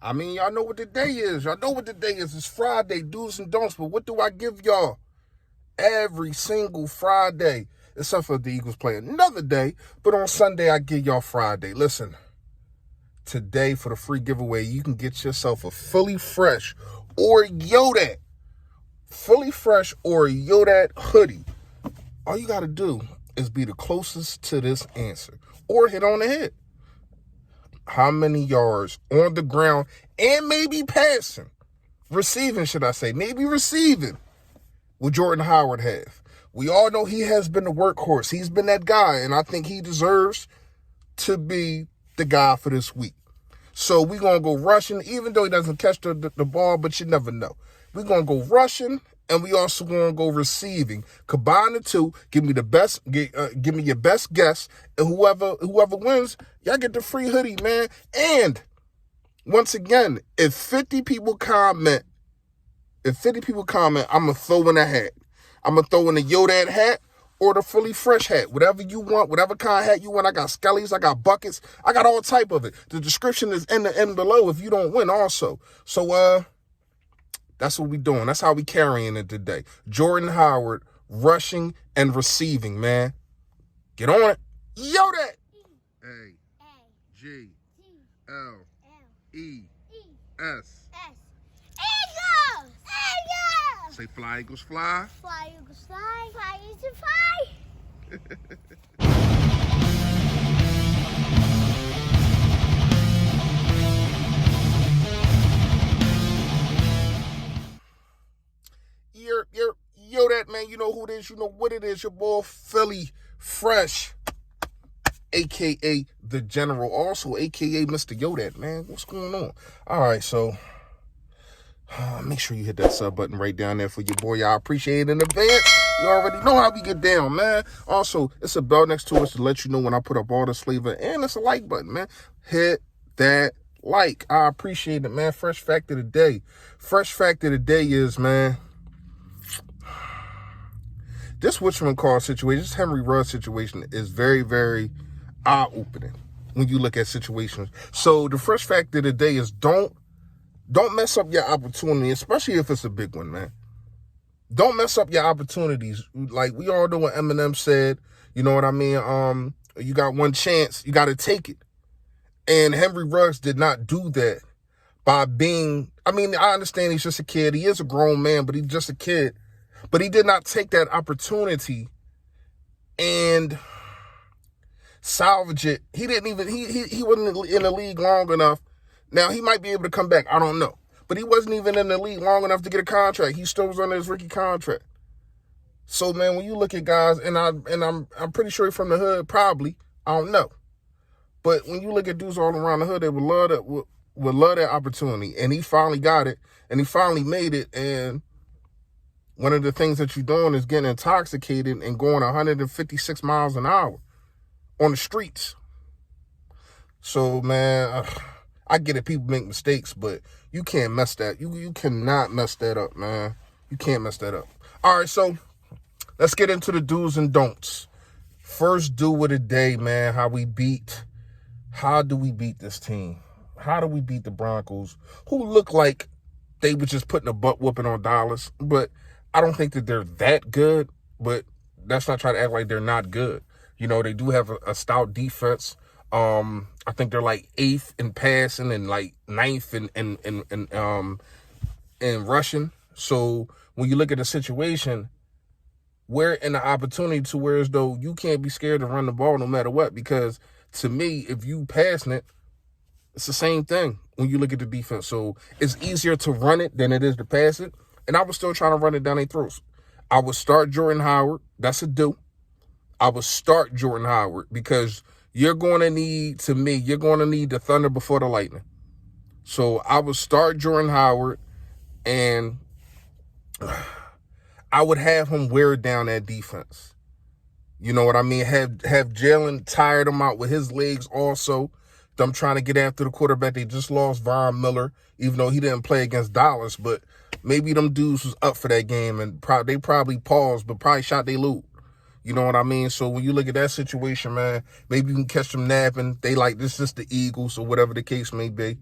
I mean, y'all know what the day is. Y'all know what the day is. It's Friday, do's and don'ts. But what do I give y'all? Every single Friday, except for the Eagles play another day. But on Sunday, I give y'all Friday. Listen, today for the free giveaway, you can get yourself a fully fresh or Yodat. Fully fresh or Yodat hoodie. All you got to do is be the closest to this answer or hit on the head. How many yards on the ground and maybe passing, receiving, should I say, maybe receiving, would Jordan Howard have? We all know he has been the workhorse. He's been that guy, and I think he deserves to be the guy for this week. So we're going to go rushing, even though he doesn't catch the ball, but you never know. We're going to go rushing, and we also going to go receiving. Combine the two, give me the best, give me your best guess, and whoever wins, y'all get the free hoodie, man. And once again, if 50 people comment, I'm going to throw in a hat. I'm going to throw in the Yodat hat or the fully fresh hat. Whatever you want, whatever kind of hat you want. I got skellies, I got buckets, I got all type of it. The description is in the end below if you don't win also. So, that's what we doing. That's how we carrying it today. Jordan Howard, rushing and receiving, man. Get on it. Yodat. A-G-L-E-S. Eagles! Eagles! Say fly, Eagles, fly. Fly, Eagles, fly. Fly, Eagles, fly. Yodat, man, you know who it is, you know what it is, your boy Philly Fresh, a.k.a. The General, also a.k.a. Mr. Yodat, man. What's going on? All right, so make sure you hit that sub button right down there for your boy. I appreciate it in advance. You already know how we get down, man. Also, it's a bell next to us to let you know when I put up all this flavor, and it's a like button, man. Hit that like. I appreciate it, man. Fresh fact of the day. Fresh fact of the day is, man, this whatchamacallit situation, this Henry Ruggs situation is very, very eye-opening when you look at situations. So the fresh fact of the day is don't mess up your opportunity, especially if it's a big one, man. Don't mess up your opportunities. Like we all know what Eminem said, you know what I mean? You got one chance, you got to take it. And Henry Ruggs did not do that by being, I mean, I understand he's just a kid. He is a grown man, but he's just a kid. But he did not take that opportunity and salvage it. He didn't even, he wasn't in the league long enough. Now, he might be able to come back. I don't know. But he wasn't even in the league long enough to get a contract. He still was under his rookie contract. So, man, when you look at guys, and I'm pretty sure he's from the hood, probably. I don't know. But when you look at dudes all around the hood, they would love that opportunity. And he finally got it. And he finally made it. And one of the things that you're doing is getting intoxicated and going 156 miles an hour on the streets. So, man, I get it. People make mistakes, but you can't mess that. You cannot mess that up, man. You can't mess that up. All right, so let's get into the do's and don'ts. First do of the day, man, how do we beat this team? How do we beat the Broncos, who look like they were just putting a butt whooping on Dallas, but I don't think that they're that good, but let's not try to act like they're not good. You know, they do have a stout defense. I think they're like 8th in passing and like 9th in rushing. So when you look at the situation, we're in the opportunity to where as though you can't be scared to run the ball no matter what, because to me, if you passing it, it's the same thing when you look at the defense. So it's easier to run it than it is to pass it. And I was still trying to run it down their throats. I would start Jordan Howard. That's a do. I would start Jordan Howard because you're going to need the thunder before the lightning. So I would start Jordan Howard, and I would have him wear down that defense. You know what I mean? Have Jalen tired him out with his legs also. Them trying to get after the quarterback. They just lost Von Miller, even though he didn't play against Dallas, but maybe them dudes was up for that game, and they probably paused, but probably shot they loot. You know what I mean? So when you look at that situation, man, maybe you can catch them napping. They like, this is the Eagles or whatever the case may be.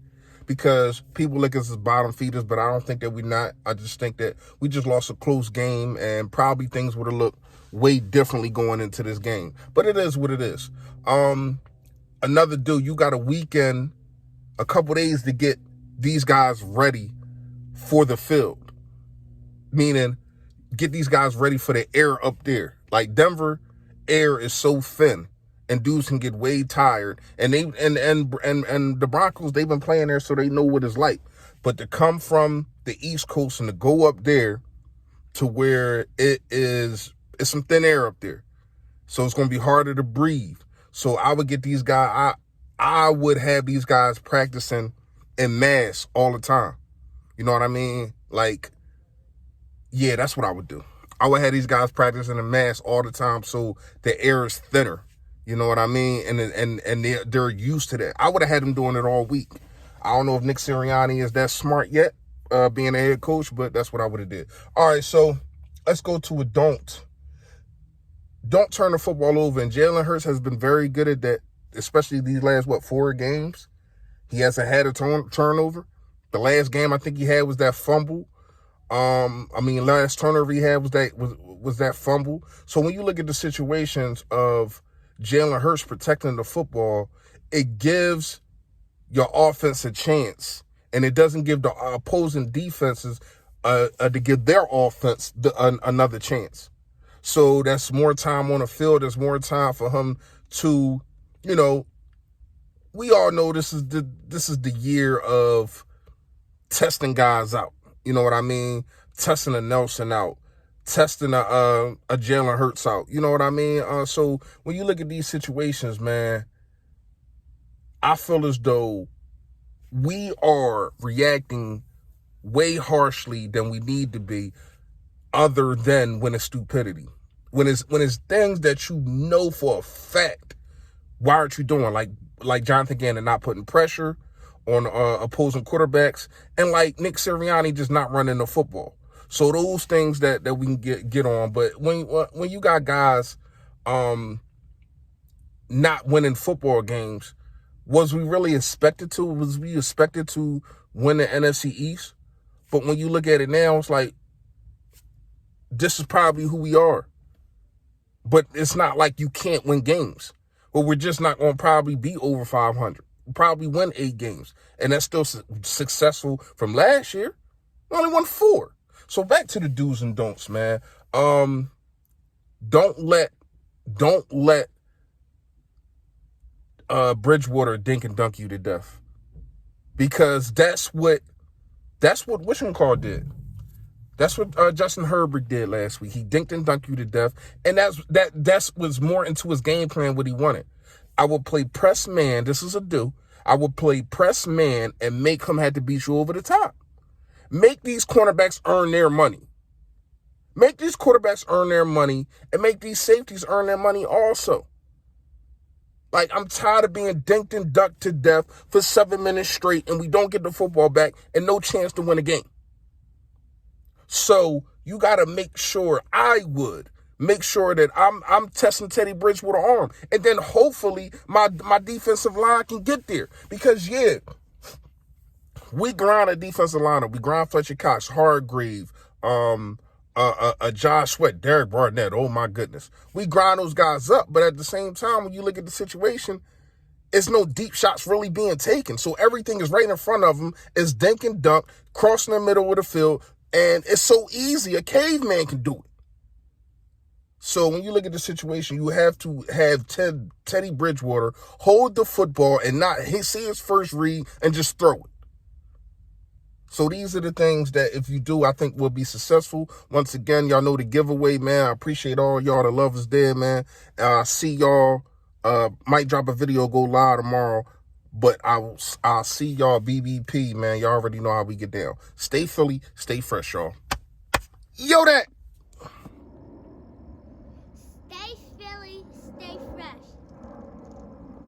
because people look at us as bottom feeders, but I don't think that we're not. I just think that we just lost a close game, and probably things would have looked way differently going into this game. But it is what it is. Another dude, you got a weekend, a couple days to get these guys ready for the field. Meaning, get these guys ready for the air up there. Like Denver, air is so thin, and dudes can get way tired. And the Broncos, they've been playing there, so they know what it's like. But to come from the East Coast and to go up there to where it's some thin air up there, so it's going to be harder to breathe. So I would get these guys. I would have these guys practicing in mass all the time. You know what I mean? Like, yeah, that's what I would do. I would have these guys practicing in mass all the time, so the air is thinner. You know what I mean? And they're used to that. I would have had them doing it all week. I don't know if Nick Sirianni is that smart yet, being a head coach, but that's what I would have did. All right, so let's go to a don't. Don't turn the football over. And Jalen Hurts has been very good at that, especially these last, 4 games. He hasn't had a turnover. The last game I think he had was that fumble. Last turnover he had was that fumble. So when you look at the situations of Jalen Hurts protecting the football, it gives your offense a chance, and it doesn't give the opposing defenses to give their offense another chance. So that's more time on the field. There's more time for him to, we all know this is the year of testing guys out. You know what I mean? Testing a Nelson out, testing a Jalen Hurts out. You know what I mean? So when you look at these situations, man, I feel as though we are reacting way harshly than we need to be, other than when it's stupidity. When it's things that you know for a fact, why aren't you doing? Like Jonathan Gannon not putting pressure on opposing quarterbacks, and like Nick Sirianni just not running the football. So those things that we can get on. But when you got guys not winning football games, was we really expected to? Was we expected to win the NFC East? But when you look at it now, it's like, this is probably who we are. But it's not like you can't win games. But we're just not going to probably be over 500. Probably win 8 games, and that's still successful from last year. We only won 4. So back to the do's and don'ts, man. Don't let Bridgewater dink and dunk you to death, because that's what whatchamacallit did. That's what Justin Herbert did last week. He dinked and dunked you to death, and that was more into his game plan, what he wanted. I would play press man. This is a do. I would play press man and make him have to beat you over the top. Make these cornerbacks earn their money. Make these quarterbacks earn their money, and make these safeties earn their money also. Like, I'm tired of being dinked and ducked to death for 7 minutes straight, and we don't get the football back and no chance to win a game. So you got to make sure that I'm testing Teddy Bridgewater's arm, and then hopefully my defensive line can get there, because we grind a defensive line up. We grind Fletcher Cox, Hargrave, Josh Sweat, Derek Barnett. Oh my goodness, we grind those guys up. But at the same time, when you look at the situation, it's no deep shots really being taken. So everything is right in front of them. It's dink and dunk, crossing the middle of the field, and it's so easy. A caveman can do it. So when you look at the situation, you have to have Teddy Bridgewater hold the football and not see his first read and just throw it. So these are the things that if you do, I think we'll be successful. Once again, y'all know the giveaway, man. I appreciate all y'all. The love is there, man. I'll see y'all. Might drop a video, go live tomorrow. But I'll see y'all BBP, man. Y'all already know how we get down. Stay Philly, stay fresh, y'all. Yo, that.